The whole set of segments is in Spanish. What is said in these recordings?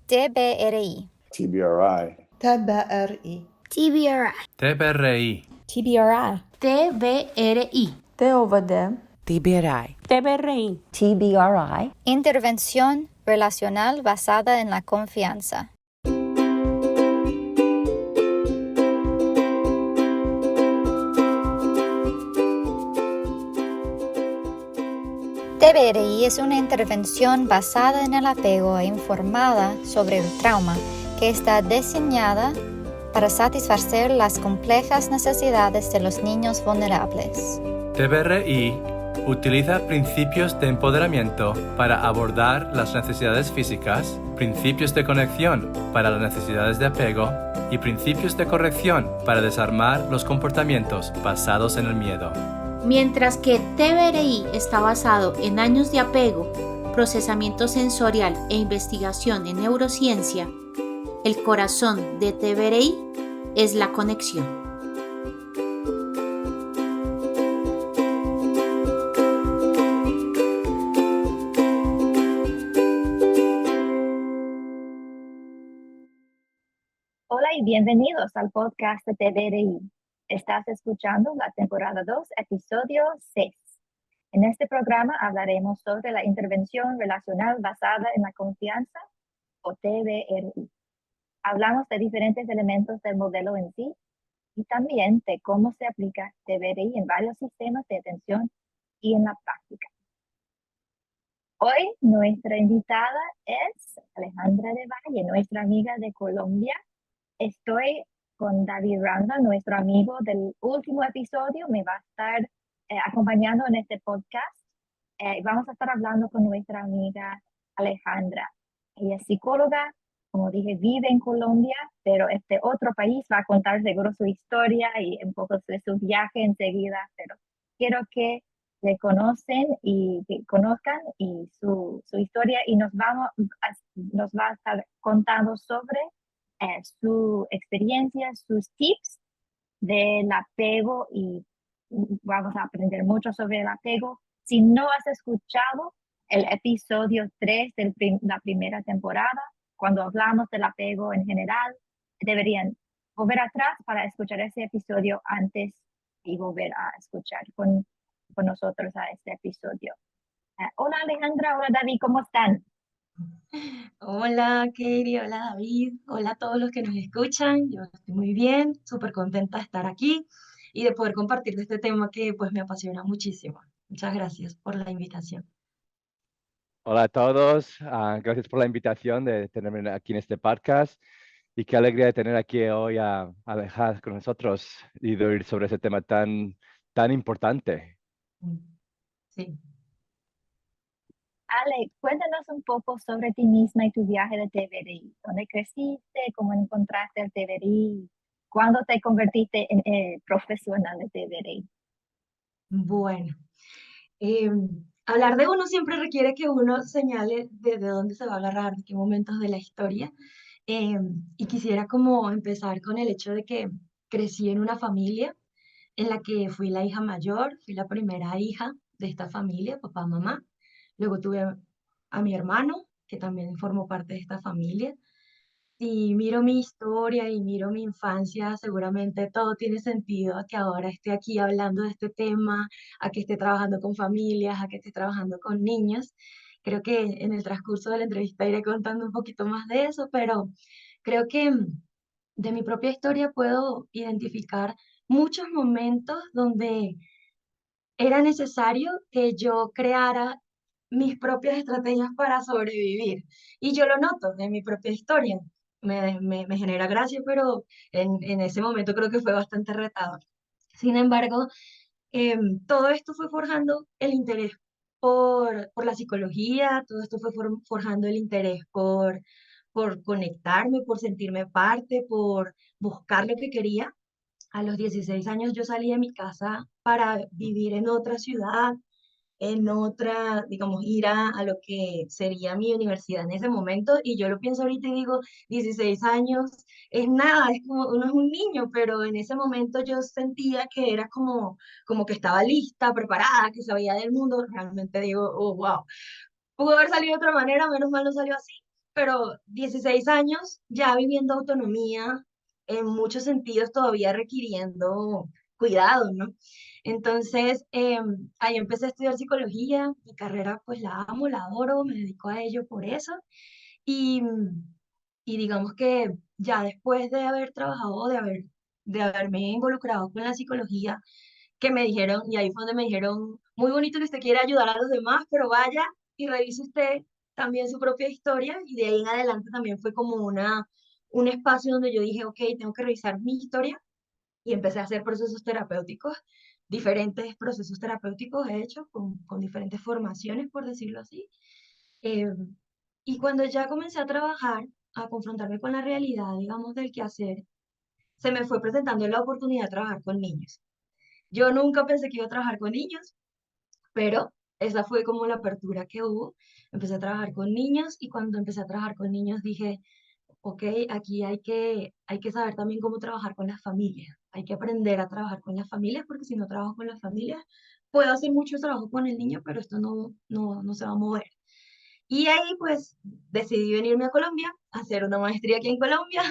TBRI. TBRI. TBRI. TBRI. TBRI. TBRI. TBRI. TOVD. TBRI. TBRI. TBRI. Intervención relacional basada en la confianza. TBRI es una intervención basada en el apego e informada sobre el trauma que está diseñada para satisfacer las complejas necesidades de los niños vulnerables. TBRI utiliza principios de empoderamiento para abordar las necesidades físicas, principios de conexión para las necesidades de apego y principios de corrección para desarmar los comportamientos basados en el miedo. Mientras que TBRI está basado en años de apego, procesamiento sensorial e investigación en neurociencia, el corazón de TBRI es la conexión. Hola y bienvenidos al podcast de TBRI. Estás escuchando la temporada 2, episodio 6. En este programa hablaremos sobre la intervención relacional basada en la confianza, o TBRI. Hablamos de diferentes elementos del modelo en sí y también de cómo se aplica TBRI en varios sistemas de atención y en la práctica. Hoy nuestra invitada es Alejandra de Valle, nuestra amiga de Colombia. Estoy con David Randa, nuestro amigo del último episodio, me va a estar acompañando en este podcast. Vamos a estar hablando con nuestra amiga Alejandra. Ella es psicóloga, como dije, vive en Colombia, pero este otro país va a contar seguro su historia y un poco de su viaje enseguida, pero quiero que le conozcan y su historia y nos va a estar contando sobre su experiencia, sus tips del apego y vamos a aprender mucho sobre el apego. Si no has escuchado el episodio 3 de la primera temporada, cuando hablamos del apego en general, deberían volver atrás para escuchar ese episodio antes y volver a escuchar con nosotros a este episodio. Hola Alejandra, hola David, ¿cómo están? Hola, Katie, hola David, hola a todos los que nos escuchan. Yo estoy muy bien, súper contenta de estar aquí y de poder compartir de este tema que pues me apasiona muchísimo. Muchas gracias por la invitación. Hola a todos, gracias por la invitación de tenerme aquí en este podcast y qué alegría de tener aquí hoy a Alejandra con nosotros y de oír sobre ese tema tan importante. Sí. Ale, cuéntanos un poco sobre ti misma y tu viaje de TBRI. ¿Dónde creciste? ¿Cómo encontraste el TBRI? ¿Cuándo te convertiste en profesional de TBRI? Bueno, hablar de uno siempre requiere que uno señale de dónde se va a agarrar, de qué momentos de la historia. Y quisiera como empezar con el hecho de que crecí en una familia en la que fui la hija mayor, fui la primera hija de esta familia, papá, mamá. Luego tuve a mi hermano, que también formó parte de esta familia. Si miro mi historia y miro mi infancia, seguramente todo tiene sentido a que ahora esté aquí hablando de este tema, a que esté trabajando con familias, a que esté trabajando con niños. Creo que en el transcurso de la entrevista iré contando un poquito más de eso, pero creo que de mi propia historia puedo identificar muchos momentos donde era necesario que yo creara mis propias estrategias para sobrevivir. Y yo lo noto en mi propia historia. Me genera gracia, pero en ese momento creo que fue bastante retador. Sin embargo, todo esto fue forjando el interés por la psicología, todo esto fue forjando el interés por conectarme, por sentirme parte, por buscar lo que quería. A los 16 años yo salí de mi casa para vivir en otra ciudad, en otra, digamos, ir a lo que sería mi universidad en ese momento. Y yo lo pienso ahorita y digo, 16 años es nada, es como, uno es un niño, pero en ese momento yo sentía que era como que estaba lista, preparada, que sabía del mundo. Realmente digo, oh, wow. Pudo haber salido de otra manera, menos mal no salió así, pero 16 años ya viviendo autonomía, en muchos sentidos todavía requiriendo cuidado, ¿no? Entonces, ahí empecé a estudiar psicología, mi carrera pues la amo, la adoro, me dedico a ello por eso. Y, y digamos que ya después de haber trabajado, de haberme involucrado con la psicología, que me dijeron, y ahí fue donde me dijeron, muy bonito que usted quiere ayudar a los demás, pero vaya y revise usted también su propia historia, y de ahí en adelante también fue como un espacio donde yo dije, ok, tengo que revisar mi historia, y empecé a hacer procesos terapéuticos, diferentes procesos terapéuticos he hecho, con diferentes formaciones, por decirlo así. Eh, y cuando ya comencé a trabajar, a confrontarme con la realidad, digamos, del quehacer, se me fue presentando la oportunidad de trabajar con niños. Yo nunca pensé que iba a trabajar con niños, pero esa fue como la apertura que hubo. Empecé a trabajar con niños y cuando empecé a trabajar con niños dije, ok, aquí hay que saber también cómo trabajar con las familias. Hay que aprender a trabajar con las familias porque si no trabajo con las familias, puedo hacer mucho trabajo con el niño, pero esto no se va a mover. Y ahí pues decidí venirme a Colombia, a hacer una maestría aquí en Colombia.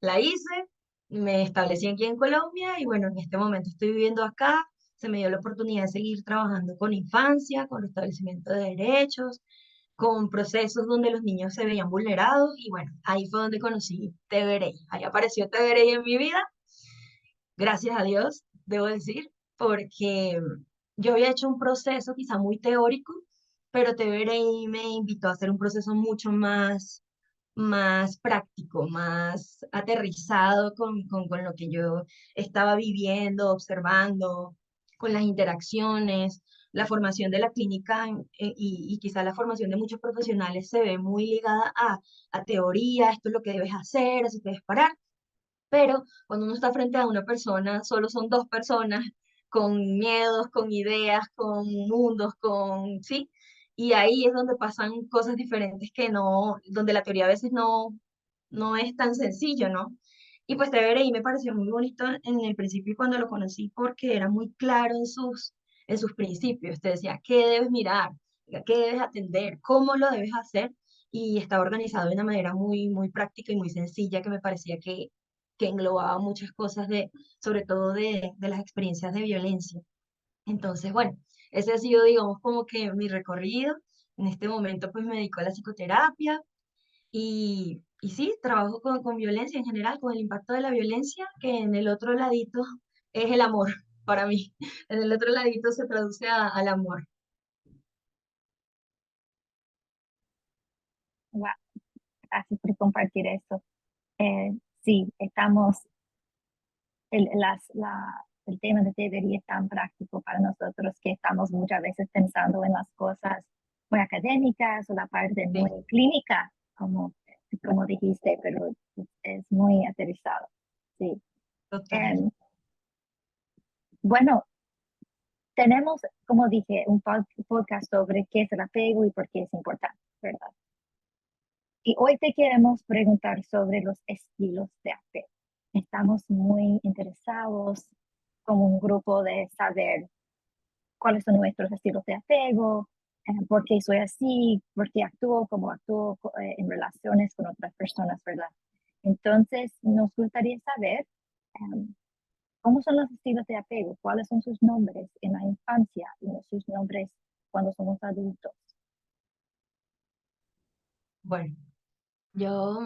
La hice, me establecí aquí en Colombia y bueno, en este momento estoy viviendo acá. Se me dio la oportunidad de seguir trabajando con infancia, con restablecimiento de derechos, con procesos donde los niños se veían vulnerados y bueno, ahí fue donde conocí TVRI. Ahí apareció TVRI en mi vida, gracias a Dios, debo decir, porque yo había hecho un proceso quizá muy teórico, pero TVRI me invitó a hacer un proceso mucho más práctico, más aterrizado con lo que yo estaba viviendo, observando, con las interacciones. La formación de la clínica y quizá la formación de muchos profesionales se ve muy ligada a teoría, esto es lo que debes hacer, así te debes parar, pero cuando uno está frente a una persona, solo son dos personas con miedos, con ideas, con mundos, sí, y ahí es donde pasan cosas diferentes que no, donde la teoría a veces no es tan sencillo, ¿no? Y pues TVRI me pareció muy bonito en el principio cuando lo conocí porque era muy claro en sus principios. Te decía qué debes mirar, qué debes atender, cómo lo debes hacer y estaba organizado de una manera muy, muy práctica y muy sencilla que me parecía que englobaba muchas cosas sobre todo de las experiencias de violencia. Entonces, bueno, ese ha sido, digamos, como que mi recorrido. En este momento, pues me dedico a la psicoterapia y sí, trabajo con violencia en general, con el impacto de la violencia, que en el otro ladito es el amor para mí. En el otro ladito se traduce al amor. Wow, gracias por compartir esto. Sí, el tema de teoría es tan práctico para nosotros que estamos muchas veces pensando en las cosas muy académicas o la parte muy Sí, clínica, como dijiste, pero es muy aterrizado. Sí. total. Em, bueno, tenemos, como dije, un podcast sobre qué es el apego y por qué es importante, ¿verdad? Y hoy te queremos preguntar sobre los estilos de apego. Estamos muy interesados como un grupo de saber cuáles son nuestros estilos de apego, por qué soy así, por qué actúo como actúo en relaciones con otras personas, ¿verdad? Entonces, nos gustaría saber cómo son los estilos de apego, cuáles son sus nombres en la infancia y sus nombres cuando somos adultos. Bueno, yo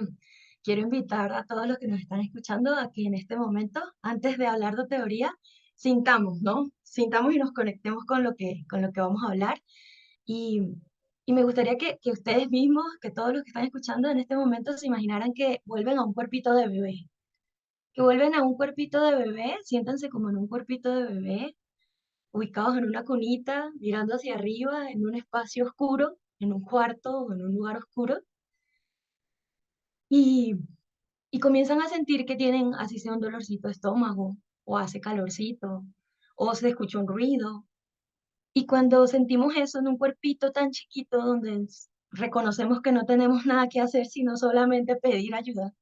quiero invitar a todos los que nos están escuchando a que en este momento, antes de hablar de teoría, sintamos, ¿no? Sintamos y nos conectemos con lo que vamos a hablar. Y, y me gustaría que ustedes mismos, que todos los que están escuchando en este momento, se imaginaran que vuelven a un cuerpito de bebé. Que vuelven a un cuerpito de bebé, siéntanse como en un cuerpito de bebé, ubicados en una cunita, mirando hacia arriba, en un espacio oscuro, en un cuarto o en un lugar oscuro. Y, y comienzan a sentir que tienen, así sea un dolorcito de estómago, o hace calorcito, o se escucha un ruido. Y cuando sentimos eso en un cuerpito tan chiquito donde reconocemos que no tenemos nada que hacer sino solamente pedir ayuda,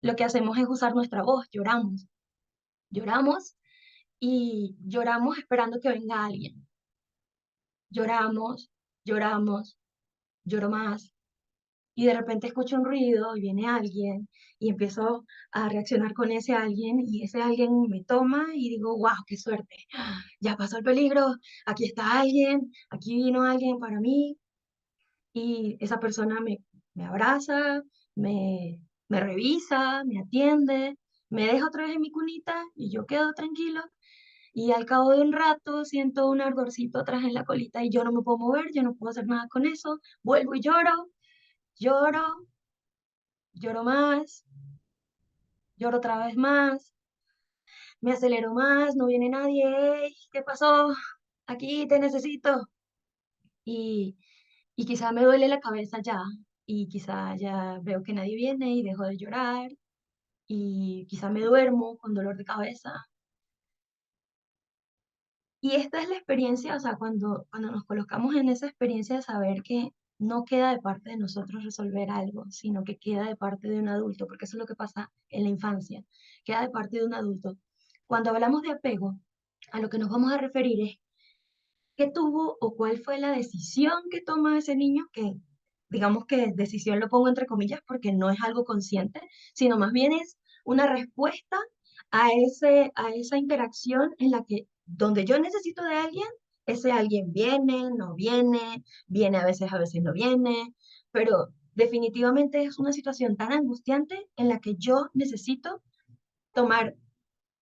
lo que hacemos es usar nuestra voz, lloramos. Lloramos y lloramos esperando que venga alguien. Lloramos, lloramos, lloro más y de repente escucho un ruido y viene alguien y empiezo a reaccionar con ese alguien y ese alguien me toma y digo, wow, qué suerte, ya pasó el peligro, aquí está alguien, aquí vino alguien para mí y esa persona me abraza, me revisa, me atiende, me deja otra vez en mi cunita y yo quedo tranquilo. Y al cabo de un rato siento un ardorcito atrás en la colita y yo no me puedo mover, yo no puedo hacer nada con eso. Vuelvo y lloro, lloro, lloro más, lloro otra vez más, me acelero más, no viene nadie, "Ey, ¿qué pasó? Aquí te necesito". Y, y quizá me duele la cabeza ya, y quizá ya veo que nadie viene y dejo de llorar, y quizá me duermo con dolor de cabeza. Y esta es la experiencia, o sea, cuando nos colocamos en esa experiencia de saber que no queda de parte de nosotros resolver algo, sino que queda de parte de un adulto, porque eso es lo que pasa en la infancia, queda de parte de un adulto. Cuando hablamos de apego, a lo que nos vamos a referir es qué tuvo o cuál fue la decisión que toma ese niño, que digamos que decisión lo pongo entre comillas porque no es algo consciente, sino más bien es una respuesta a esa interacción en la que donde yo necesito de alguien, ese alguien viene, no viene, viene a veces no viene, pero definitivamente es una situación tan angustiante en la que yo necesito tomar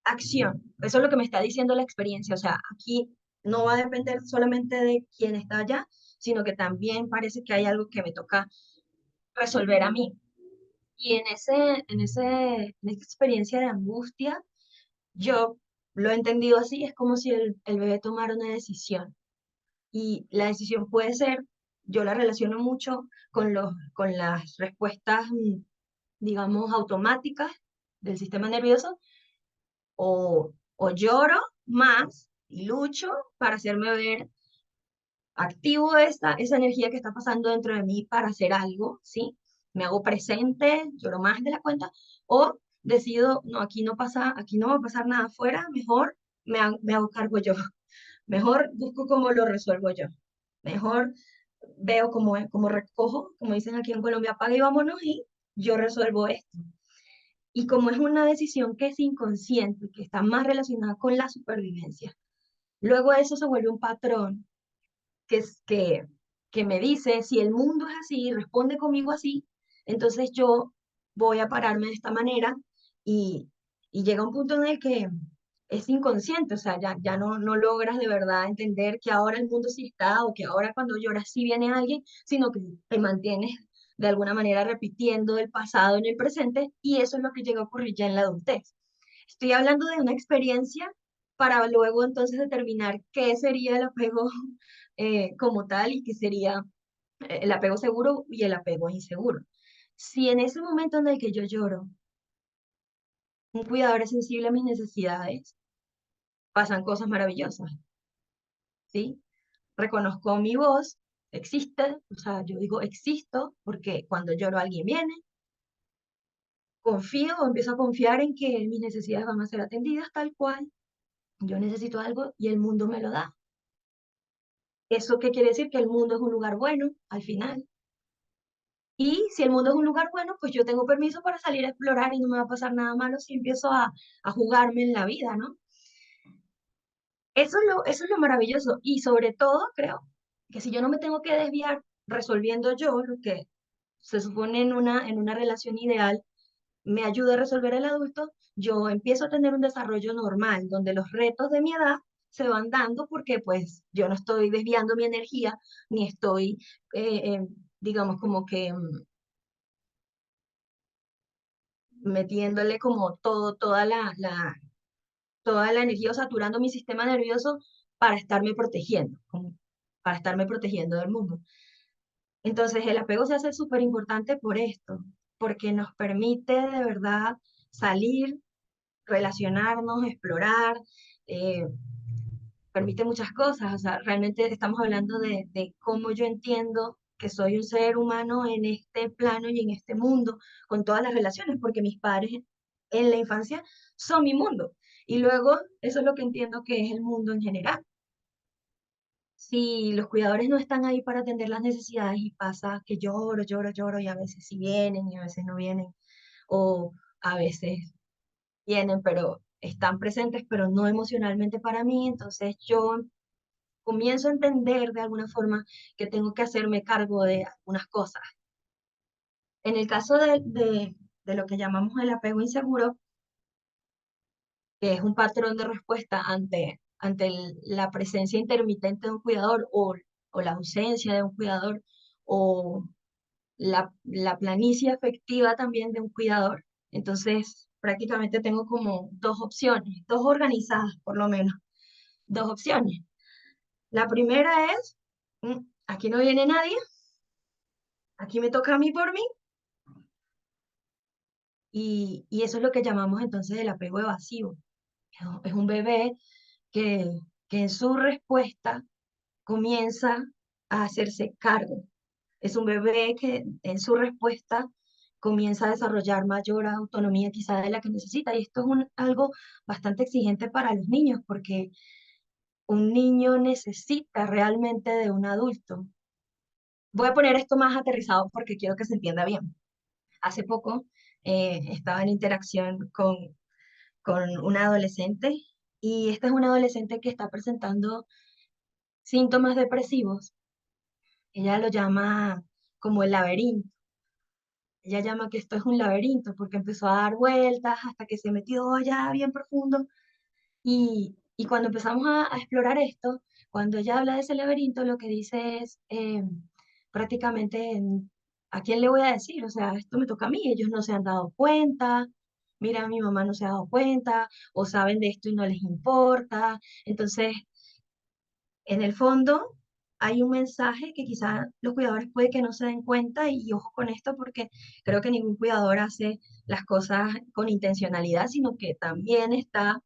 acción. Eso es lo que me está diciendo la experiencia. O sea, aquí no va a depender solamente de quién está allá, sino que también parece que hay algo que me toca resolver a mí. Y en esa experiencia de angustia, yo lo he entendido así, es como si el bebé tomara una decisión. Y la decisión puede ser, yo la relaciono mucho con las respuestas, digamos, automáticas del sistema nervioso, o lloro más y lucho para hacerme ver, activo esa energía que está pasando dentro de mí para hacer algo, ¿sí? Me hago presente, lloro más de la cuenta, o decido, no, aquí no va a pasar nada afuera, mejor me hago cargo yo, mejor busco cómo lo resuelvo yo, mejor veo cómo recojo, como dicen aquí en Colombia, apaga y vámonos y yo resuelvo esto. Y como es una decisión que es inconsciente, que está más relacionada con la supervivencia, luego eso se vuelve un patrón que, es, que me dice, si el mundo es así, responde conmigo así, entonces yo voy a pararme de esta manera y, y llega un punto en el que es inconsciente, o sea, ya no logras de verdad entender que ahora el mundo sí está o que ahora cuando lloras sí viene alguien, sino que te mantienes de alguna manera repitiendo el pasado en el presente y eso es lo que llega a ocurrir ya en la adultez. Estoy hablando de una experiencia para luego entonces determinar qué sería el apego como tal y qué sería el apego seguro y el apego inseguro. Si en ese momento en el que yo lloro, un cuidador es sensible a mis necesidades, pasan cosas maravillosas, ¿sí? Reconozco mi voz, existe, o sea, yo digo existo porque cuando lloro alguien viene, confío o empiezo a confiar en que mis necesidades van a ser atendidas tal cual, yo necesito algo y el mundo me lo da. ¿Eso qué quiere decir? Que el mundo es un lugar bueno al final. Y si el mundo es un lugar bueno, pues yo tengo permiso para salir a explorar y no me va a pasar nada malo si empiezo a jugarme en la vida, ¿no? Eso es lo maravilloso. Y sobre todo, creo que si yo no me tengo que desviar resolviendo yo lo que se supone en una relación ideal, me ayuda a resolver el adulto, yo empiezo a tener un desarrollo normal, donde los retos de mi edad se van dando porque pues yo no estoy desviando mi energía, ni estoy, digamos, como que metiéndole como toda la energía o saturando mi sistema nervioso para estarme protegiendo, como para estarme protegiendo del mundo. Entonces el apego se hace súper importante por esto, porque nos permite de verdad salir, relacionarnos, explorar, eh, permite muchas cosas. O sea, realmente estamos hablando de cómo yo entiendo que soy un ser humano en este plano y en este mundo, con todas las relaciones, porque mis padres en la infancia son mi mundo. Y luego eso es lo que entiendo que es el mundo en general. si los cuidadores no están ahí para atender las necesidades y pasa que lloro, lloro, lloro y a veces sí vienen y a veces no vienen, o a veces vienen pero están presentes pero no emocionalmente para mí, entonces yo comienzo a entender de alguna forma que tengo que hacerme cargo de algunas cosas. En el caso de lo que llamamos el apego inseguro, que es un patrón de respuesta ante la presencia intermitente de un cuidador o la ausencia de un cuidador o la planicie afectiva también de un cuidador. Entonces, prácticamente tengo como dos opciones, dos organizadas por lo menos, dos opciones. La primera es, aquí no viene nadie, aquí me toca a mí por mí, y eso es lo que llamamos entonces el apego evasivo. Es un bebé que, que en su respuesta comienza a hacerse cargo. Es un bebé que en su respuesta comienza a desarrollar mayor autonomía quizá de la que necesita. Y esto es algo bastante exigente para los niños, porque un niño necesita realmente de un adulto. Voy a poner esto más aterrizado porque quiero que se entienda bien. Hace poco estaba en interacción con una adolescente y esta es una adolescente que está presentando síntomas depresivos. Ella lo llama como el laberinto. Ella llama que esto es un laberinto porque empezó a dar vueltas hasta que se metió allá bien profundo. Y cuando empezamos a explorar esto, cuando ella habla de ese laberinto, lo que dice es prácticamente, ¿a quién le voy a decir? O sea, esto me toca a mí, ellos no se han dado cuenta, mira, mi mamá no se ha dado cuenta, o saben de esto y no les importa. Entonces, en el fondo, hay un mensaje que quizá los cuidadores puede que no se den cuenta y ojo con esto porque creo que ningún cuidador hace las cosas con intencionalidad, sino que también está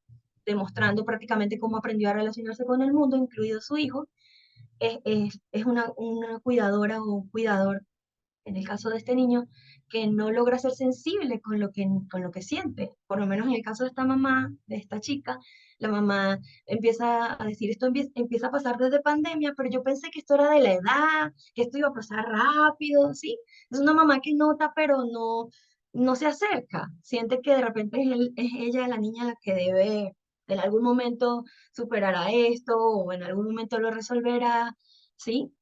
demostrando prácticamente cómo aprendió a relacionarse con el mundo, incluido su hijo. Es una cuidadora o un cuidador en el caso de este niño, que no logra ser sensible con lo que siente. Por lo menos en el caso de esta mamá, de esta chica, la mamá empieza a decir, esto empieza a pasar desde pandemia, pero yo pensé que esto era de la edad, que esto iba a pasar rápido, ¿sí? Es una mamá que nota, pero no se acerca. Siente que de repente es ella la niña la que debe en algún momento superará esto o en algún momento lo resolverá, ¿sí?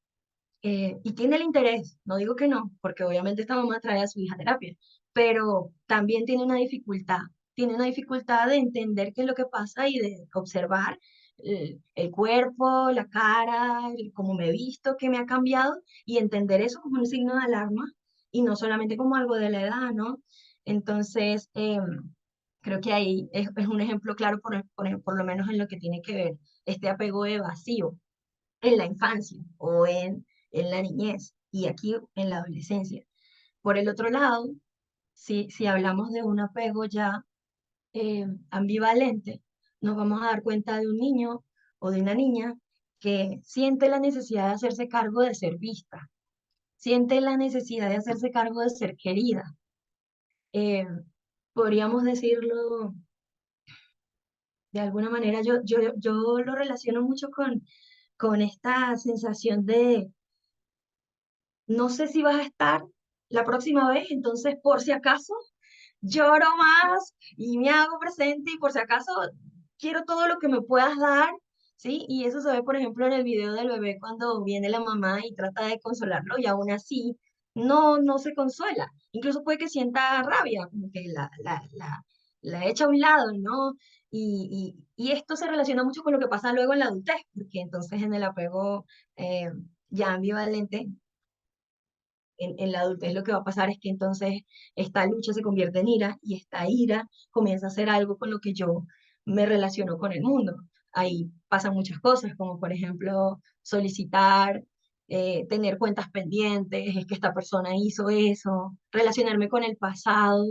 Y tiene el interés, no digo que no, porque obviamente esta mamá trae a su hija a terapia, pero también tiene una dificultad de entender qué es lo que pasa y de observar el cuerpo, la cara, cómo me he visto, qué me ha cambiado y entender eso como un signo de alarma y no solamente como algo de la edad, ¿no? Entonces, creo que ahí es un ejemplo claro por lo menos en lo que tiene que ver este apego evasivo en la infancia o en la niñez y aquí en la adolescencia. Por el otro lado, si hablamos de un apego ya ambivalente, nos vamos a dar cuenta de un niño o de una niña que siente la necesidad de hacerse cargo de ser vista, siente la necesidad de hacerse cargo de ser querida. Eh, Podríamos decirlo de alguna manera, yo lo relaciono mucho con esta sensación de no sé si vas a estar la próxima vez, entonces por si acaso lloro más y me hago presente y por si acaso quiero todo lo que me puedas dar, ¿sí? Y eso se ve, por ejemplo, en el video del bebé cuando viene la mamá y trata de consolarlo y aún así no se consuela. Incluso puede que sienta rabia, como que la echa a un lado, ¿no? Y esto se relaciona mucho con lo que pasa luego en la adultez, porque entonces en el apego ya ambivalente en la adultez lo que va a pasar es que entonces esta lucha se convierte en ira y esta ira comienza a ser algo con lo que yo me relaciono con el mundo. Ahí pasan muchas cosas, como por ejemplo solicitar, tener cuentas pendientes, es que esta persona hizo eso, relacionarme con el pasado,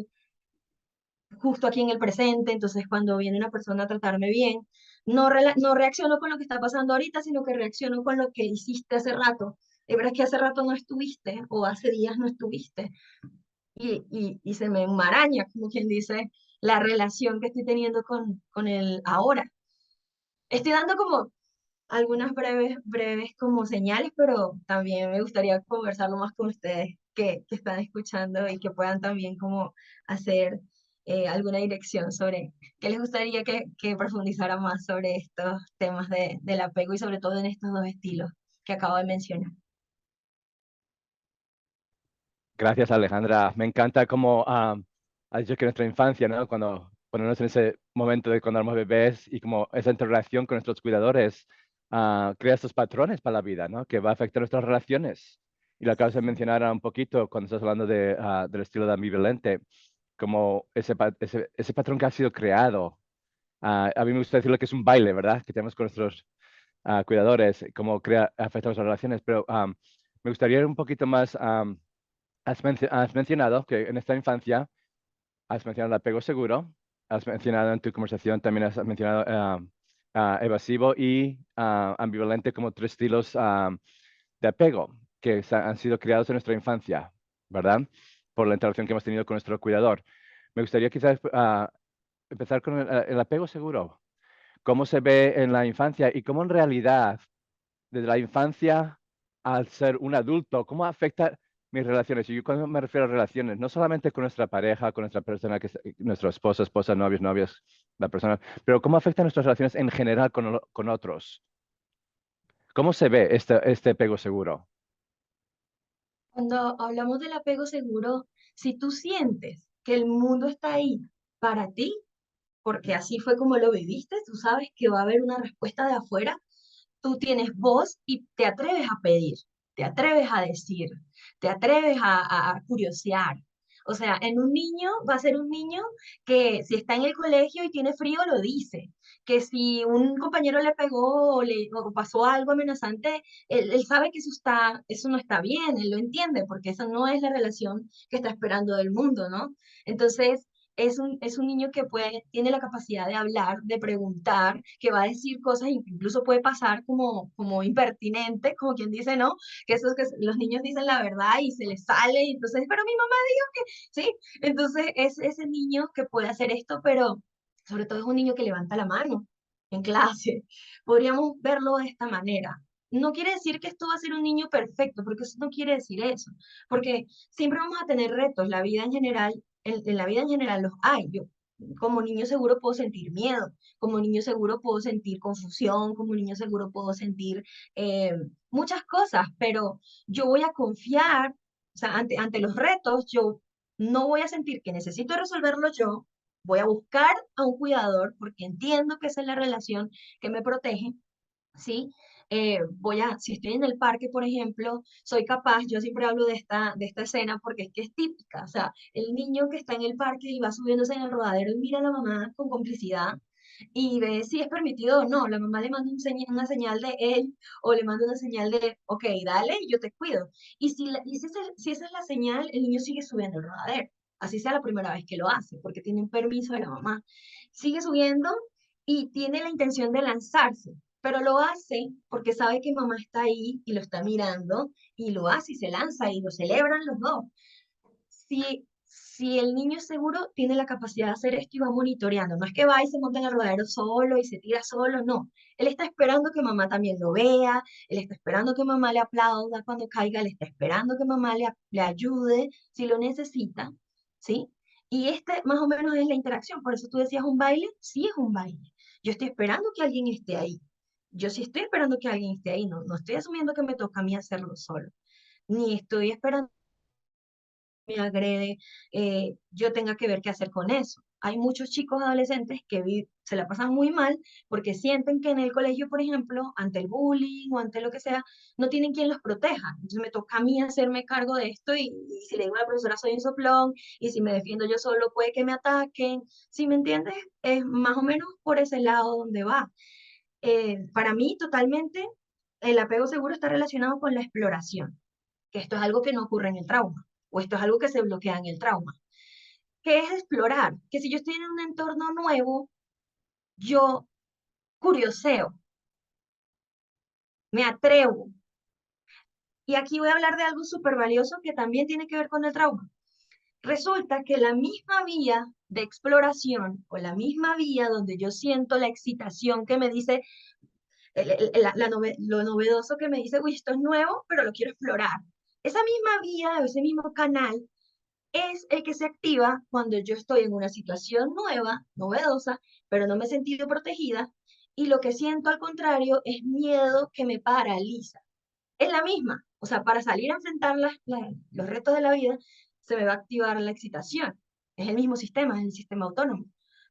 justo aquí en el presente, entonces cuando viene una persona a tratarme bien, no reacciono con lo que está pasando ahorita, sino que reacciono con lo que hiciste hace rato. Es verdad que hace rato no estuviste o hace días no estuviste y se me enmaraña, como quien dice, la relación que estoy teniendo con el ahora. Estoy dando como algunas breves como señales, pero también me gustaría conversarlo más con ustedes que están escuchando y que puedan también como hacer alguna dirección sobre qué les gustaría que profundizara más sobre estos temas del apego y sobre todo en estos dos estilos que acabo de mencionar. Gracias, Alejandra. Me encanta cómo has dicho que nuestra infancia, ¿no? Cuando ponernos en ese momento de cuando éramos bebés y como esa interrelación con nuestros cuidadores crea estos patrones para la vida, ¿no? Que va a afectar nuestras relaciones. Y lo acabas de mencionar un poquito cuando estás hablando del estilo de ambivalente, como ese patrón que ha sido creado. A mí me gusta decirlo que es un baile, ¿verdad? Que tenemos con nuestros cuidadores, cómo afecta nuestras relaciones. Pero me gustaría ir un poquito más. Has mencionado que en esta infancia has mencionado el apego seguro, has mencionado en tu conversación, también has mencionado evasivo y ambivalente como tres estilos de apego que han sido creados en nuestra infancia, ¿verdad? Por la interacción que hemos tenido con nuestro cuidador. Me gustaría quizás empezar con el apego seguro. ¿Cómo se ve en la infancia y cómo en realidad desde la infancia al ser un adulto, cómo afecta mis relaciones? Y yo cuando me refiero a relaciones, no solamente con nuestra pareja, con nuestra persona, nuestro esposo, esposa, novios, novias, la persona, pero cómo afecta nuestras relaciones en general con otros. ¿Cómo se ve este apego seguro? Cuando hablamos del apego seguro, si tú sientes que el mundo está ahí para ti, porque así fue como lo viviste, tú sabes que va a haber una respuesta de afuera, tú tienes voz y te atreves a pedir, te atreves a decir, te atreves a curiosear. O sea, en un niño va a ser un niño que si está en el colegio y tiene frío, lo dice. Que si un compañero le pegó o pasó algo amenazante, él sabe que eso no está bien, él lo entiende, porque esa no es la relación que está esperando del mundo, ¿no? Entonces, es un niño que tiene la capacidad de hablar, de preguntar, que va a decir cosas, incluso puede pasar como impertinente, como quien dice, ¿no? Que esos que los niños dicen la verdad y se les sale, y entonces, pero mi mamá dijo que, ¿sí? Entonces es ese niño que puede hacer esto, pero sobre todo es un niño que levanta la mano en clase. Podríamos verlo de esta manera. No quiere decir que esto va a ser un niño perfecto, porque eso no quiere decir eso, porque siempre vamos a tener retos, la vida en general en la vida en general los hay. Yo como niño seguro puedo sentir miedo, como niño seguro puedo sentir confusión, como niño seguro puedo sentir eh, muchas cosas, pero yo voy a confiar, o sea, ante los retos, yo no voy a sentir que necesito resolverlo yo, voy a buscar a un cuidador porque entiendo que esa es la relación que me protege. ¿Sí? Si estoy en el parque, por ejemplo, soy capaz, yo siempre hablo de esta escena porque es que es típica, o sea, el niño que está en el parque y va subiéndose en el rodadero y mira a la mamá con complicidad y ve si es permitido o no, la mamá le manda una señal de él o le manda una señal de, ok, dale, yo te cuido. Y si esa es la señal, el niño sigue subiendo el rodadero, así sea la primera vez que lo hace, porque tiene un permiso de la mamá. Sigue subiendo y tiene la intención de lanzarse, pero lo hace porque sabe que mamá está ahí y lo está mirando y lo hace y se lanza y lo celebran los dos. Si el niño es seguro, tiene la capacidad de hacer esto y va monitoreando. No es que va y se monta en el rodadero solo y se tira solo, no. Él está esperando que mamá también lo vea, él está esperando que mamá le aplauda cuando caiga, él está esperando que mamá le ayude si lo necesita, ¿sí? Y más o menos es la interacción. Por eso tú decías un baile, sí es un baile. Yo estoy esperando que alguien esté ahí. Yo sí estoy esperando que alguien esté ahí, no estoy asumiendo que me toca a mí hacerlo solo, ni estoy esperando me agrede, yo tenga que ver qué hacer con eso. Hay muchos chicos adolescentes que se la pasan muy mal porque sienten que en el colegio, por ejemplo, ante el bullying o ante lo que sea, no tienen quien los proteja. Entonces me toca a mí hacerme cargo de esto y si le digo a la profesora soy un soplón y si me defiendo yo solo puede que me ataquen. ¿Sí me entiendes? Es más o menos por ese lado donde va. Para mí, totalmente, el apego seguro está relacionado con la exploración, que esto es algo que no ocurre en el trauma, o esto es algo que se bloquea en el trauma. ¿Qué es explorar? Que si yo estoy en un entorno nuevo, yo curioseo, me atrevo. Y aquí voy a hablar de algo súper valioso que también tiene que ver con el trauma. Resulta que la misma vía de exploración o la misma vía donde yo siento la excitación que me dice, lo novedoso que me dice, uy, esto es nuevo, pero lo quiero explorar. Esa misma vía o ese mismo canal es el que se activa cuando yo estoy en una situación nueva, novedosa, pero no me he sentido protegida, y lo que siento al contrario es miedo que me paraliza. Es la misma, o sea, para salir a enfrentar los retos de la vida, se me va a activar la excitación. Es el mismo sistema, es el sistema autónomo.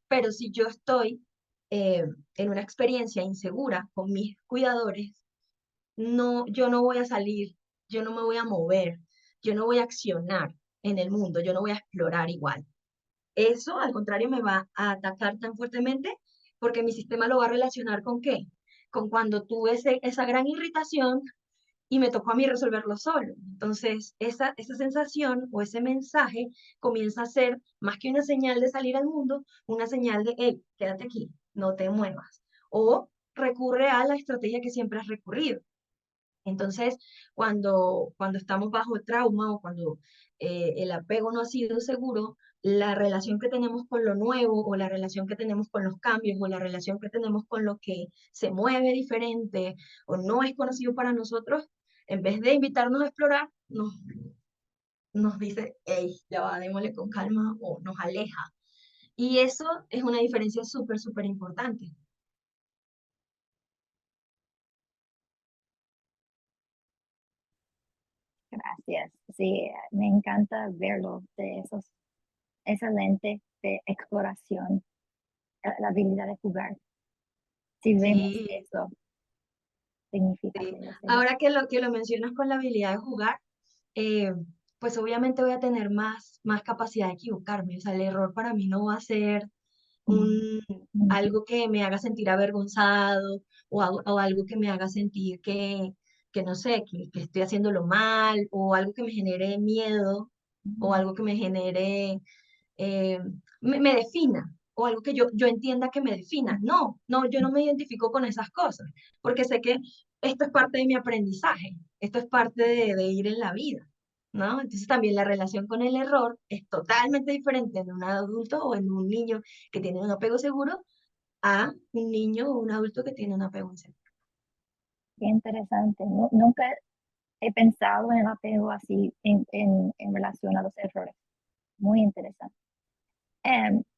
Pero si yo estoy eh, en una experiencia insegura con mis cuidadores, no, yo no voy a salir, yo no me voy a mover, yo no voy a accionar en el mundo, yo no voy a explorar igual. Eso, al contrario, me va a atacar tan fuertemente porque mi sistema lo va a relacionar con ¿qué? Con cuando tuve esa gran irritación y me tocó a mí resolverlo solo. Entonces, esa sensación o ese mensaje comienza a ser, más que una señal de salir al mundo, una señal de, hey, quédate aquí, no te muevas. O recurre a la estrategia que siempre has recurrido. Entonces, cuando estamos bajo trauma o cuando el apego no ha sido seguro, la relación que tenemos con lo nuevo o la relación que tenemos con los cambios o la relación que tenemos con lo que se mueve diferente o no es conocido para nosotros, en vez de invitarnos a explorar, nos dice, hey, ya va, démosle con calma o nos aleja. Y eso es una diferencia súper, súper importante. Gracias. Sí, me encanta verlo de esa lente de exploración, la habilidad de jugar. Si vemos Sí, eso, significa sí. que es seguro. Ahora que lo mencionas con la habilidad de jugar, eh, pues obviamente voy a tener más capacidad de equivocarme. O sea, el error para mí no va a ser Mm, un, mm, algo que me haga sentir avergonzado o algo que me haga sentir que no sé, que estoy haciéndolo mal o algo que me genere miedo o mm. algo que me genere eh, me defina o algo que yo entienda que me defina. No, no, yo no me identifico con esas cosas, porque sé que esto es parte de mi aprendizaje, esto es parte de ir en la vida, ¿no? Entonces también la relación con el error es totalmente diferente en un adulto o en un niño que tiene un apego seguro a un niño o un adulto que tiene un apego inseguro. Qué interesante. Nunca he pensado en el apego así en relación a los errores. Muy interesante.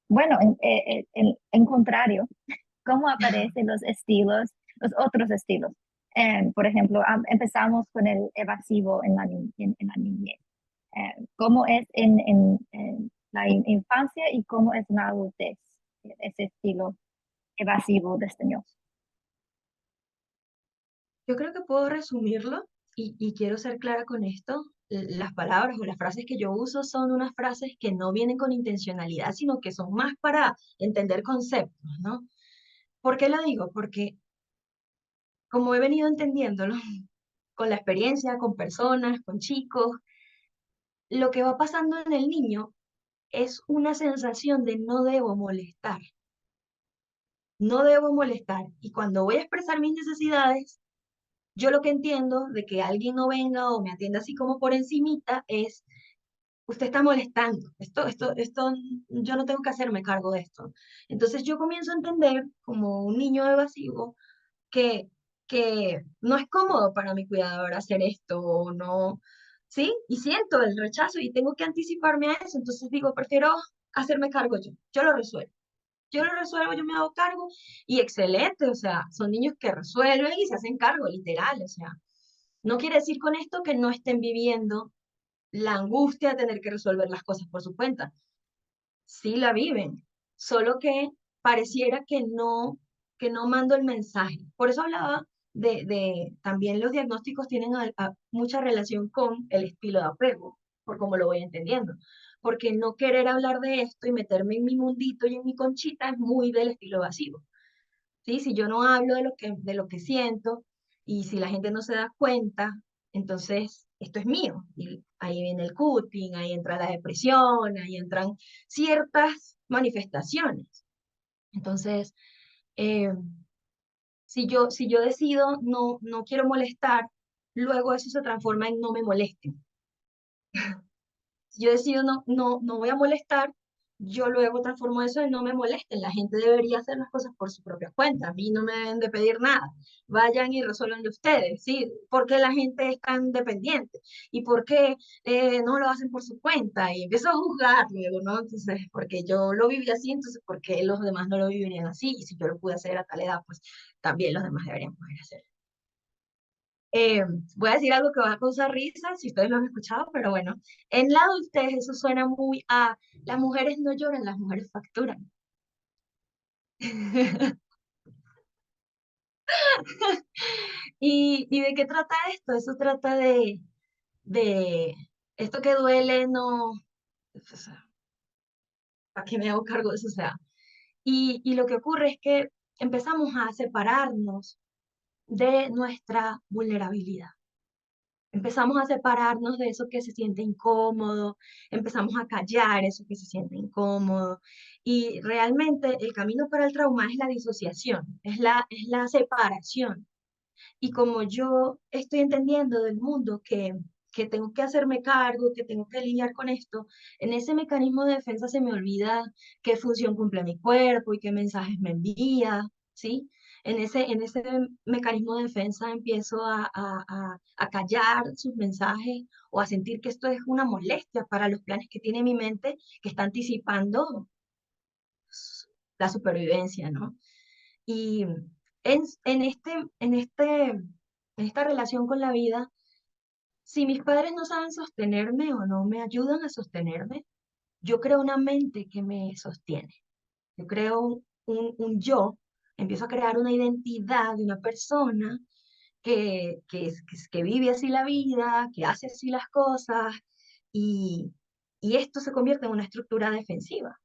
Bueno, en contrario, ¿cómo aparecen los estilos, los otros estilos? Por ejemplo, empezamos con el evasivo en la niñez. ¿Cómo es en la infancia y cómo es en la adultez? Ese estilo evasivo, desdeñoso. Yo creo que puedo resumirlo y quiero ser clara con esto. Las palabras o las frases que yo uso son unas frases que no vienen con intencionalidad, sino que son más para entender conceptos, ¿no? ¿Por qué lo digo? Porque como he venido entendiéndolo con la experiencia, con personas, con chicos, lo que va pasando en el niño es una sensación de no debo molestar, no debo molestar. Y cuando voy a expresar mis necesidades, yo lo que entiendo de que alguien no venga o me atienda así como por encimita es, usted está molestando, esto, yo no tengo que hacerme cargo de esto. Entonces yo comienzo a entender como un niño evasivo que, que no es cómodo para mi cuidador hacer esto o no, ¿sí? Y siento el rechazo y tengo que anticiparme a eso, entonces digo, prefiero hacerme cargo yo lo resuelvo. Yo lo resuelvo, yo me hago cargo y excelente, o sea, son niños que resuelven y se hacen cargo, literal, o sea, no quiere decir con esto que no estén viviendo la angustia de tener que resolver las cosas por su cuenta. Sí la viven, solo que pareciera que no mando el mensaje. Por eso hablaba también los diagnósticos tienen mucha relación con el estilo de apego, por cómo lo voy entendiendo. Porque no querer hablar de esto y meterme en mi mundito y en mi conchita es muy del estilo evasivo. ¿Sí? Si yo no hablo de lo que siento y si la gente no se da cuenta, entonces esto es mío. Y ahí viene el cutting, ahí entra la depresión, ahí entran ciertas manifestaciones. Entonces, eh, si yo decido no quiero molestar, luego eso se transforma en no me molesten. Si yo decido no voy a molestar, yo luego transformo eso en no me molesten. La gente debería hacer las cosas por su propia cuenta. A mí no me deben de pedir nada. Vayan y resuelvan ustedes, ¿sí? ¿Por qué la gente es tan dependiente? ¿Y por qué no lo hacen por su cuenta? Y empiezo a juzgar luego, ¿no? Entonces, porque yo lo viví así, entonces, ¿por qué los demás no lo vivirían así? Y si yo lo pude hacer a tal edad, pues también los demás deberían poder hacer. Eh, Voy a decir algo que va a causar risa si ustedes lo han escuchado, pero bueno, en la adultez eso suena muy a las mujeres no lloran, las mujeres facturan. ¿Y de qué trata esto? Eso trata de esto que duele, no, o sea, ¿para qué me hago cargo de eso? O sea, y lo que ocurre es que empezamos a separarnos de nuestra vulnerabilidad. Empezamos a separarnos de eso que se siente incómodo, empezamos a callar eso que se siente incómodo. Y realmente el camino para el trauma es la disociación, es la separación. Y como yo estoy entendiendo del mundo que tengo que hacerme cargo, que tengo que lidiar con esto, en ese mecanismo de defensa se me olvida qué función cumple mi cuerpo y qué mensajes me envía, ¿sí? En ese mecanismo de defensa empiezo a callar sus mensajes o a sentir que esto es una molestia para los planes que tiene mi mente, que está anticipando la supervivencia, ¿no? Y en este, en este, en esta relación con la vida, si mis padres no saben sostenerme o no me ayudan a sostenerme, yo creo una mente que me sostiene. Yo creo un yo, empiezo a crear una identidad de una persona que vive así la vida, que hace así las cosas, y, y esto se convierte en una estructura defensiva.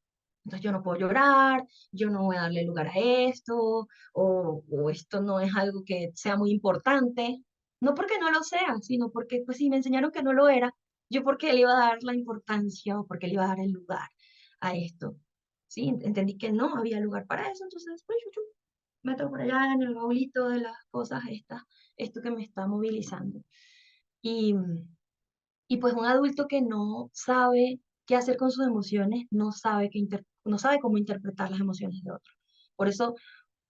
Entonces yo no puedo llorar, yo no voy a darle lugar a esto, o esto no es algo que sea muy importante. No porque no lo sea, sino porque pues si me enseñaron que no lo era, yo por qué le iba a dar la importancia o por qué le iba a dar el lugar a esto. Sí, entendí que no había lugar para eso, entonces pues yo meto por allá en el baulito de las cosas estas, esto que me está movilizando. Y, y pues un adulto que no sabe qué hacer con sus emociones, no sabe cómo interpretar las emociones de otros. Por eso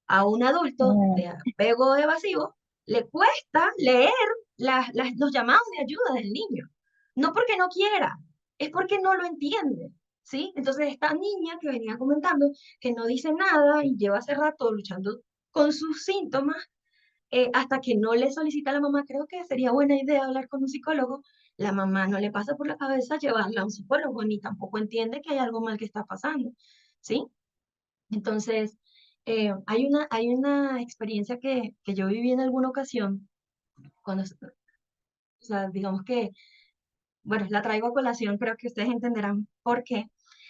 a un adulto Mm, de apego evasivo le cuesta leer los llamados de ayuda del niño. No porque no quiera, es porque no lo entiende. ¿Sí? Entonces esta niña que venía comentando, que no dice nada y lleva hace rato luchando con sus síntomas, hasta que no le solicita a la mamá, creo que sería buena idea hablar con un psicólogo, la mamá no le pasa por la cabeza llevarla a un psicólogo, ni tampoco entiende que hay algo mal que está pasando, ¿sí? Entonces, hay una experiencia que yo viví en alguna ocasión, cuando, o sea, digamos que, bueno, la traigo a colación, creo que ustedes entenderán por qué.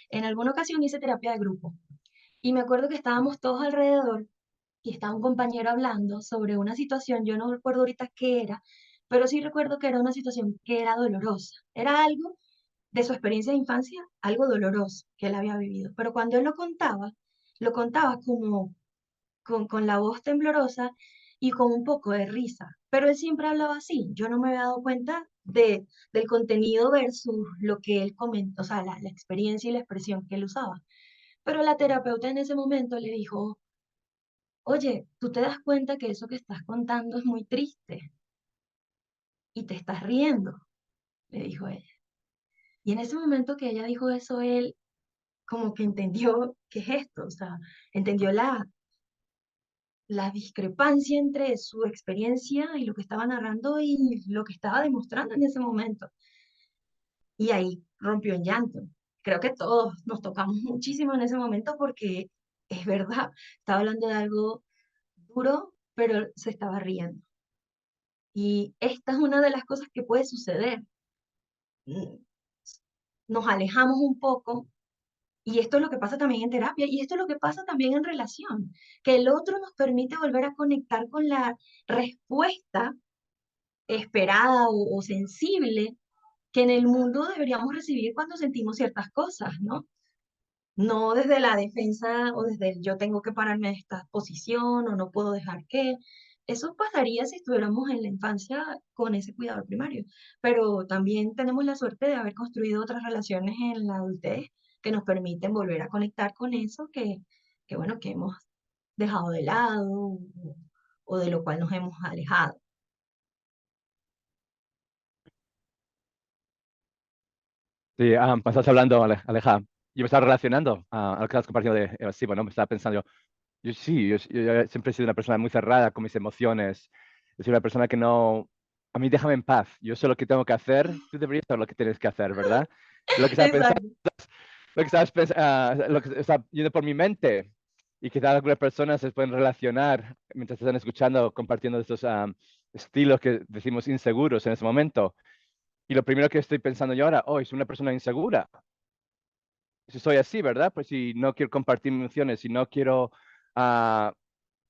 En alguna ocasión hice terapia de grupo y me acuerdo que estábamos todos alrededor y estaba un compañero hablando sobre una situación, yo no recuerdo ahorita qué era, pero sí recuerdo que era una situación que era dolorosa. Era algo de su experiencia de infancia, algo doloroso que él había vivido. Pero cuando él lo contaba como con la voz temblorosa y con un poco de risa. Pero él siempre hablaba así. Yo no me había dado cuenta del contenido versus lo que él comentó, o sea, la experiencia y la expresión que él usaba. Pero la terapeuta en ese momento le dijo, oye, tú te das cuenta que eso que estás contando es muy triste y te estás riendo, le dijo ella. Y en ese momento que ella dijo eso, él como que entendió qué es esto, o sea, entendió la discrepancia entre su experiencia y lo que estaba narrando y lo que estaba demostrando en ese momento. Y ahí rompió en llanto. Creo que todos nos tocamos muchísimo en ese momento porque es verdad, estaba hablando de algo duro, pero se estaba riendo. Y esta es una de las cosas que puede suceder. Mm, Nos alejamos un poco y esto es lo que pasa también en terapia y esto es lo que pasa también en relación, que el otro nos permite volver a conectar con la respuesta esperada o sensible que en el mundo deberíamos recibir cuando sentimos ciertas cosas, ¿no? No desde la defensa o desde el yo tengo que pararme de esta posición o no puedo dejar que. Eso pasaría si estuviéramos en la infancia con ese cuidador primario, pero también tenemos la suerte de haber construido otras relaciones en la adultez que nos permiten volver a conectar con eso bueno, que hemos dejado de lado o de lo cual nos hemos alejado. Sí, pues estás hablando, Aleja. Yo me estaba relacionando a lo que has compartido de sí, bueno, me estaba pensando yo sí, yo siempre he sido una persona muy cerrada con mis emociones. He sido una persona que no, a mí déjame en paz. Yo sé lo que tengo que hacer, tú deberías saber lo que tienes que hacer, ¿verdad? Lo que estaba pensando, Exacto. lo que estabas lo que está yendo por mi mente y quizás algunas personas se pueden relacionar mientras están escuchando, compartiendo estos estilos que decimos inseguros en ese momento. Y lo primero que estoy pensando yo ahora, oh, soy una persona insegura. Si soy así, ¿verdad? Pues si no quiero compartir mis emociones, si no quiero, ah,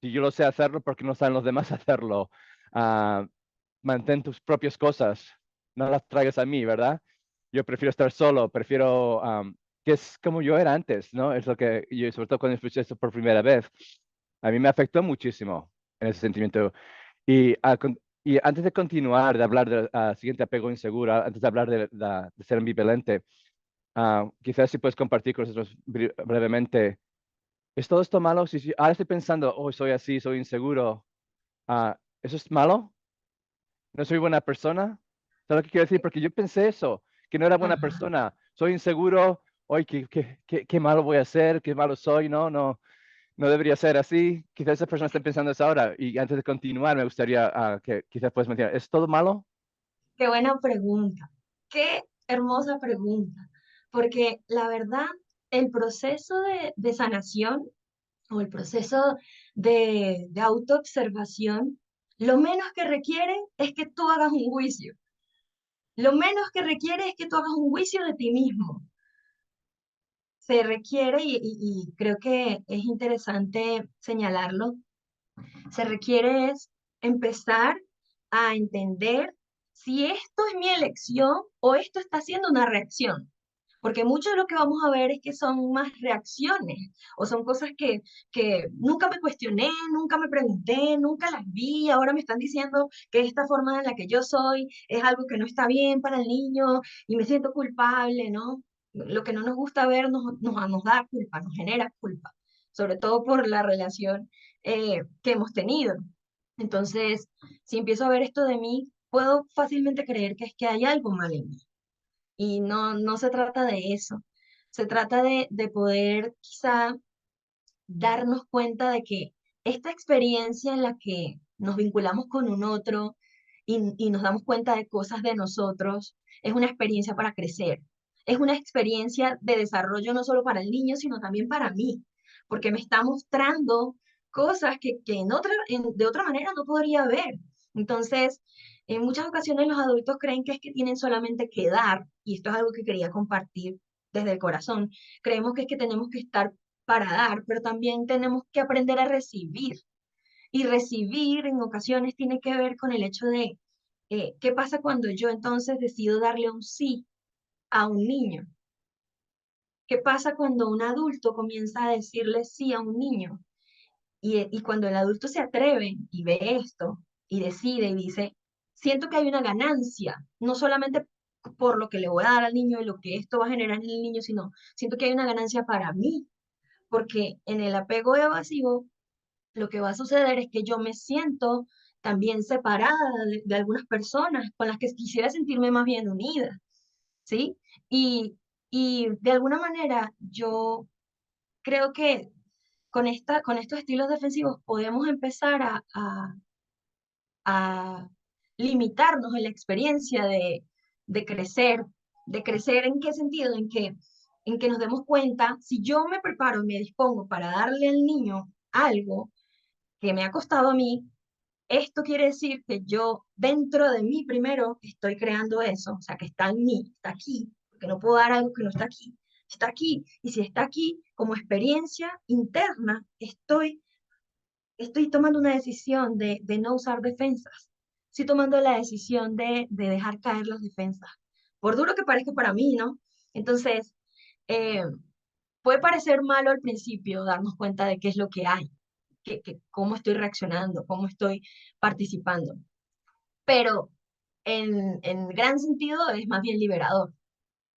si yo lo sé hacerlo, ¿por qué no saben los demás hacerlo? Ah, mantén tus propias cosas, no las traigas a mí, ¿verdad? Yo prefiero estar solo, prefiero, que es como yo era antes, ¿no? Es lo que yo, sobre todo cuando escuché esto por primera vez, a mí me afectó muchísimo en ese sentimiento. Y antes de continuar, de hablar del siguiente apego inseguro, antes de hablar de ser ambivalente, quizás si puedes compartir con nosotros brevemente, ¿es todo esto malo? Si ahora estoy pensando, oh, soy así, soy inseguro, ¿eso es malo? ¿No soy buena persona? ¿Sabes lo que quiero decir? Porque yo pensé eso, que no era buena Ajá. persona, soy inseguro, hoy qué malo voy a hacer, qué malo soy, no debería ser así. Quizás esas personas estén pensando eso ahora. Y antes de continuar, me gustaría que quizás puedes mencionar, ¿es todo malo? Qué buena pregunta, qué hermosa pregunta, porque la verdad, el proceso de sanación o el proceso de autoobservación, lo menos que requiere es que tú hagas un juicio, lo menos que requiere es que tú hagas un juicio de ti mismo. Se requiere, y creo que es interesante señalarlo, se requiere es empezar a entender si esto es mi elección o esto está siendo una reacción. Porque mucho de lo que vamos a ver es que son más reacciones o son cosas que nunca me cuestioné, nunca me pregunté, nunca las vi. Ahora me están diciendo que esta forma en la que yo soy es algo que no está bien para el niño y me siento culpable, ¿no? Lo que no nos gusta ver nos da culpa, nos genera culpa, sobre todo por la relación que hemos tenido. Entonces, si empiezo a ver esto de mí, puedo fácilmente creer que es que hay algo mal en mí. Y no se trata de eso. Se trata de poder quizá darnos cuenta de que esta experiencia en la que nos vinculamos con un otro y nos damos cuenta de cosas de nosotros es una experiencia para crecer. Es una experiencia de desarrollo no solo para el niño, sino también para mí, porque me está mostrando cosas que de otra manera no podría ver. Entonces, en muchas ocasiones los adultos creen que es que tienen solamente que dar, y esto es algo que quería compartir desde el corazón. Creemos que es que tenemos que estar para dar, pero también tenemos que aprender a recibir. Y recibir en ocasiones tiene que ver con el hecho de qué pasa cuando yo entonces decido darle un sí a un niño. ¿Qué pasa cuando un adulto comienza a decirle sí a un niño? Y cuando el adulto se atreve y ve esto y decide y dice, siento que hay una ganancia, no solamente por lo que le voy a dar al niño y lo que esto va a generar en el niño, sino siento que hay una ganancia para mí, porque en el apego evasivo lo que va a suceder es que yo me siento también separada de algunas personas con las que quisiera sentirme más bien unida, ¿sí? Y, y de alguna manera yo creo que con estos estilos defensivos podemos empezar a limitarnos en la experiencia de crecer. ¿De crecer en qué sentido? En que nos demos cuenta, si yo me preparo y me dispongo para darle al niño algo que me ha costado a mí, esto quiere decir que yo dentro de mí primero estoy creando eso, o sea, que está en mí, está aquí, porque no puedo dar algo que no está aquí. Está aquí, y si está aquí como experiencia interna, estoy tomando una decisión de no usar defensas. Estoy tomando la decisión de dejar caer las defensas. Por duro que parezca para mí, ¿no? Entonces, eh, puede parecer malo al principio darnos cuenta de qué es lo que hay, cómo estoy reaccionando, cómo estoy participando. Pero en gran sentido es más bien liberador.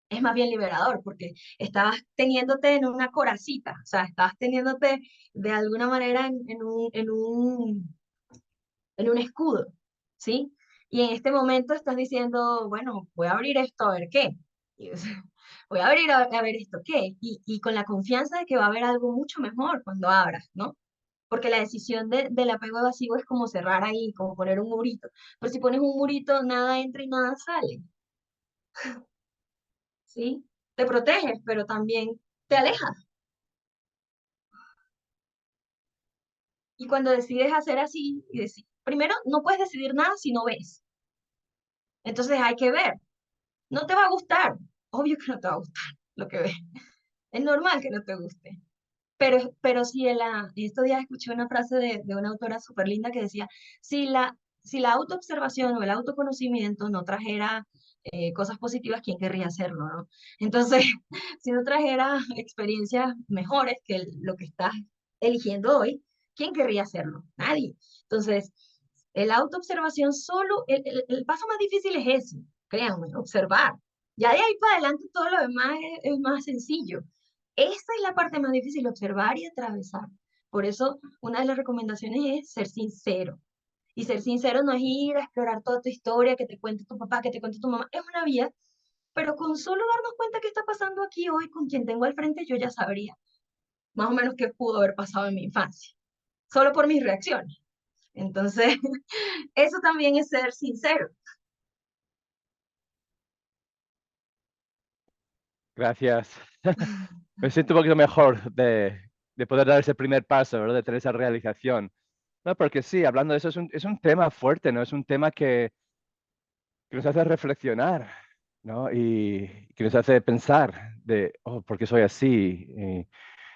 es más bien liberador, porque estabas teniéndote en una coracita, o sea, estabas teniéndote de alguna manera en un escudo, ¿sí? Y en este momento estás diciendo, bueno, voy a abrir esto a ver qué. Y, voy a abrir a ver esto qué. Y con la confianza de que va a haber algo mucho mejor cuando abras, ¿no? Porque la decisión del apego evasivo es como cerrar ahí, como poner un murito. Pero si pones un murito, nada entra y nada sale, ¿sí? Te proteges, pero también te alejas. Y cuando decides hacer así, y decir, primero, no puedes decidir nada si no ves. Entonces hay que ver. No te va a gustar. Obvio que no te va a gustar lo que ves. Es normal que no te guste. Pero si estos días escuché una frase de una autora súper linda que decía, si la autoobservación o el autoconocimiento no trajera cosas positivas, ¿quién querría hacerlo, no? Entonces, si no trajera experiencias mejores que lo que estás eligiendo hoy, ¿quién querría hacerlo? Nadie. Entonces, la autoobservación solo, el paso más difícil es ese, créanme, observar. Ya de ahí para adelante todo lo demás es más sencillo. Esa es la parte más difícil, observar y atravesar. Por eso, una de las recomendaciones es ser sincero. Y ser sincero no es ir a explorar toda tu historia, que te cuente tu papá, que te cuente tu mamá. Es una vía, pero con solo darnos cuenta qué está pasando aquí hoy con quien tengo al frente, yo ya sabría más o menos qué pudo haber pasado en mi infancia. Solo por mis reacciones. Entonces, eso también es ser sincero. Gracias. Me siento un poquito mejor de poder dar ese primer paso, ¿verdad? De tener esa realización. No, porque sí, hablando de eso, es un tema fuerte, ¿no? Es un tema que nos hace reflexionar, ¿no? Y que nos hace pensar de, oh, ¿por qué soy así?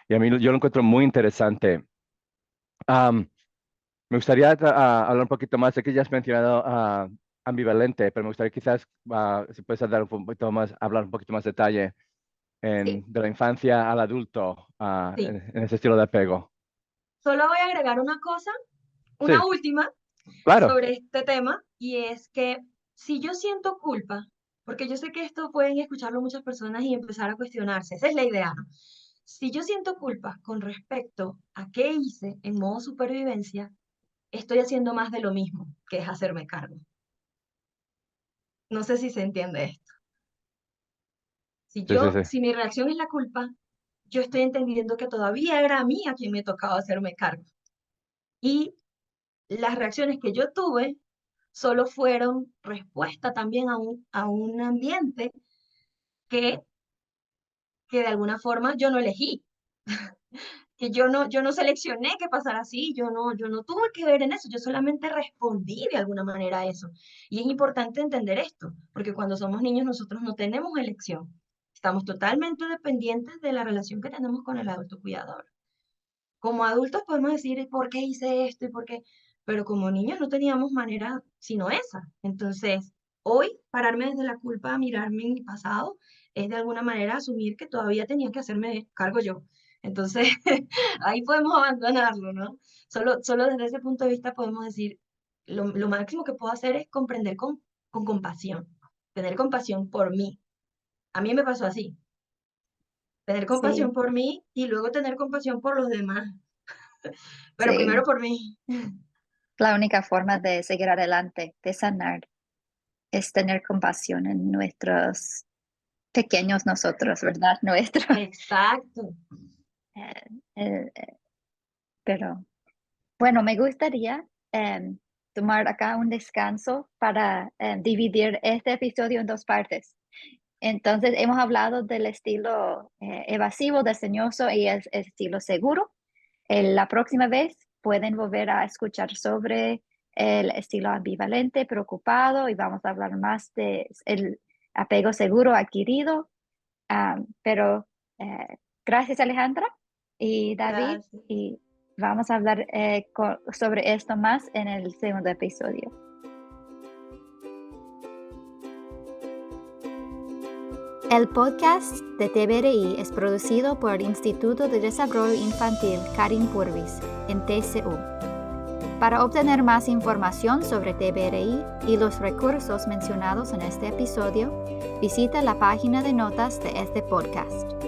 Y a mí yo lo encuentro muy interesante. Me gustaría hablar un poquito más, sé que ya has mencionado ambivalente, pero me gustaría quizás, si puedes hablar un poquito más detalle Sí, de la infancia al adulto, Sí. en ese estilo de apego. Solo voy a agregar una cosa, una Sí, última, claro. sobre este tema, y es que si yo siento culpa, porque yo sé que esto pueden escucharlo muchas personas y empezar a cuestionarse, esa es la idea, ¿no? Si yo siento culpa con respecto a qué hice en modo supervivencia, estoy haciendo más de lo mismo, que es hacerme cargo. No sé si se entiende esto. Sí, sí, sí. Si mi reacción es la culpa, yo estoy entendiendo que todavía era a mí a quien me tocaba hacerme cargo. Y las reacciones que yo tuve solo fueron respuesta también a un ambiente que, que de alguna forma yo no elegí, que yo no seleccioné que pasara así, yo no tuve que ver en eso, yo solamente respondí de alguna manera a eso. Y es importante entender esto, porque cuando somos niños nosotros no tenemos elección, estamos totalmente dependientes de la relación que tenemos con el adulto cuidador. Como adultos podemos decir, ¿por qué hice esto y por qué? Pero como niños no teníamos manera sino esa. Entonces, hoy pararme desde la culpa, mirarme en mi pasado, es de alguna manera asumir que todavía tenía que hacerme cargo yo. Entonces, ahí podemos abandonarlo, ¿no? Solo desde ese punto de vista podemos decir, lo máximo que puedo hacer es comprender con compasión, tener compasión por mí. A mí me pasó así, tener compasión sí, por mí y luego tener compasión por los demás. Pero primero sí. por mí. La única forma de seguir adelante, de sanar, es tener compasión en nuestros pequeños nosotros, ¿verdad? Nuestro. Exacto. eh, pero bueno, me gustaría tomar acá un descanso para dividir este episodio en dos partes. Entonces, hemos hablado del estilo evasivo, desdeñoso y el estilo seguro. La próxima vez pueden volver a escuchar sobre el estilo ambivalente, preocupado, y vamos a hablar más de el apego seguro adquirido. Pero gracias, Alejandra y David, Gracias. y vamos a hablar sobre esto más en el segundo episodio. El podcast de TVRI es producido por el Instituto de Desarrollo Infantil Karin Purvis en TCU. Para obtener más información sobre TVRI y los recursos mencionados en este episodio, visita la página de notas de este podcast.